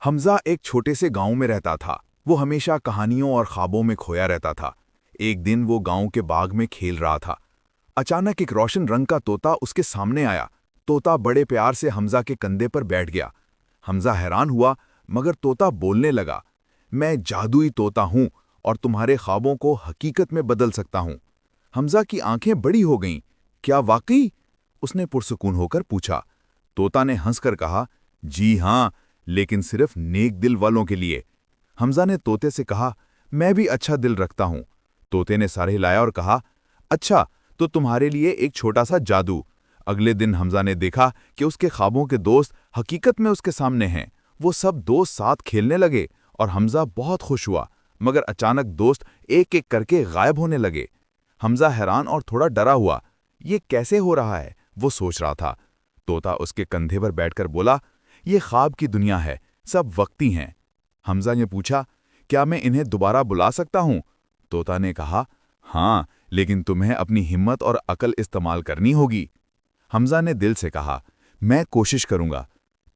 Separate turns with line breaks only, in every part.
حمزہ ایک چھوٹے سے گاؤں میں رہتا تھا۔ وہ ہمیشہ کہانیوں اور خوابوں میں کھویا رہتا تھا۔ ایک دن وہ گاؤں کے باغ میں کھیل رہا تھا۔ اچانک ایک روشن رنگ کا طوطا اس کے سامنے آیا۔ طوطا بڑے پیار سے حمزہ کے کندھے پر بیٹھ گیا۔ حمزہ حیران ہوا، مگر طوطا بولنے لگا، میں جادوئی طوطا ہوں اور تمہارے خوابوں کو حقیقت میں بدل سکتا ہوں۔ حمزہ کی آنکھیں بڑی ہو گئیں۔ کیا واقعی؟ اس نے پرسکون ہو کر پوچھا۔ طوطا نے ہنس کر کہا، جی ہاں، لیکن صرف نیک دل والوں کے لیے۔ حمزہ نے طوطے سے کہا، میں بھی اچھا دل رکھتا ہوں۔ طوطے نے سر ہلایا اور کہا، اچھا تو تمہارے لیے ایک چھوٹا سا جادو۔ اگلے دن حمزہ نے دیکھا کہ اس کے خوابوں کے دوست حقیقت میں اس کے سامنے ہیں۔ وہ سب دوست ساتھ کھیلنے لگے اور حمزہ بہت خوش ہوا، مگر اچانک دوست ایک ایک کر کے غائب ہونے لگے۔ حمزہ حیران اور تھوڑا ڈرا ہوا۔ یہ کیسے ہو رہا ہے؟ وہ سوچ رہا تھا۔ طوطا اس کے کندھے پر بیٹھ کر بولا، یہ خواب کی دنیا ہے، سب وقتی ہیں۔ حمزہ نے پوچھا، کیا میں انہیں دوبارہ بلا سکتا ہوں؟ طوطا نے کہا، ہاں، لیکن تمہیں اپنی ہمت اور عقل استعمال کرنی ہوگی۔ حمزہ نے دل سے کہا، میں کوشش کروں گا۔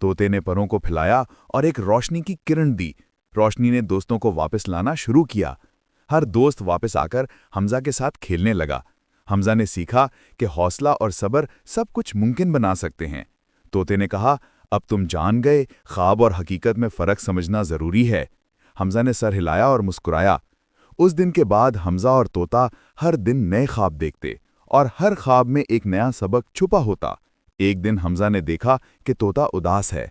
طوطے نے پروں کو پھیلایا اور ایک روشنی کی کرن دی۔ روشنی نے دوستوں کو واپس لانا شروع کیا۔ ہر دوست واپس آ کر حمزہ کے ساتھ کھیلنے لگا۔ حمزہ نے سیکھا کہ حوصلہ اور صبر سب کچھ ممکن بنا سکتے ہیں۔ طوطے نے کہا، اب تم جان گئے، خواب اور حقیقت میں فرق سمجھنا ضروری ہے۔ حمزہ نے سر ہلایا اور مسکرایا۔ اس دن کے بعد حمزہ اور طوطا ہر دن نئے خواب دیکھتے اور ہر خواب میں ایک نیا سبق چھپا ہوتا۔ ایک دن حمزہ نے دیکھا کہ طوطا اداس ہے۔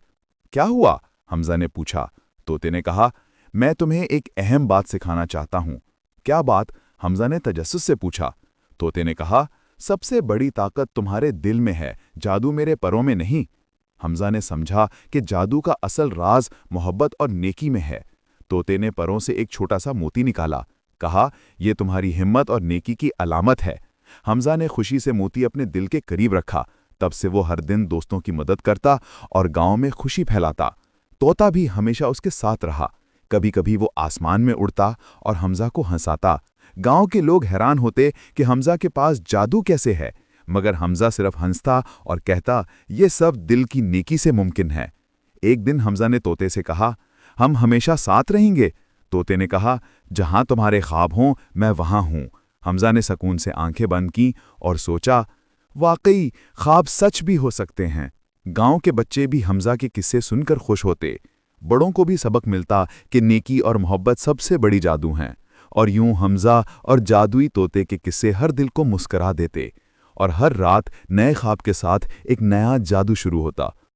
کیا ہوا؟ حمزہ نے پوچھا۔ طوطے نے کہا، میں تمہیں ایک اہم بات سکھانا چاہتا ہوں۔ کیا بات؟ حمزہ نے تجسس سے پوچھا۔ طوطے نے کہا، سب سے بڑی طاقت تمہارے دل میں ہے، جادو میرے پروں میں نہیں۔ حمزہ نے سمجھا کہ جادو کا اصل راز محبت اور نیکی میں ہے۔ طوطے نے پروں سے ایک چھوٹا سا موتی نکالا، کہا، یہ تمہاری ہمت اور نیکی کی علامت ہے۔ حمزہ نے خوشی سے موتی اپنے دل کے قریب رکھا۔ تب سے وہ ہر دن دوستوں کی مدد کرتا اور گاؤں میں خوشی پھیلاتا۔ طوطا بھی ہمیشہ اس کے ساتھ رہا۔ کبھی کبھی وہ آسمان میں اڑتا اور حمزہ کو ہنساتا۔ گاؤں کے لوگ حیران ہوتے کہ حمزہ کے پاس جادو کیسے ہے، مگر حمزہ صرف ہنستا اور کہتا، یہ سب دل کی نیکی سے ممکن ہے۔ ایک دن حمزہ نے طوطے سے کہا، ہم ہمیشہ ساتھ رہیں گے؟ طوطے نے کہا، جہاں تمہارے خواب ہوں میں وہاں ہوں۔ حمزہ نے سکون سے آنکھیں بند کیں اور سوچا، واقعی خواب سچ بھی ہو سکتے ہیں۔ گاؤں کے بچے بھی حمزہ کے قصے سن کر خوش ہوتے۔ بڑوں کو بھی سبق ملتا کہ نیکی اور محبت سب سے بڑی جادو ہیں۔ اور یوں حمزہ اور جادوئی طوطے کے قصے ہر دل کو مسکرا دیتے، اور ہر رات نئے خواب کے ساتھ ایک نیا جادو شروع ہوتا۔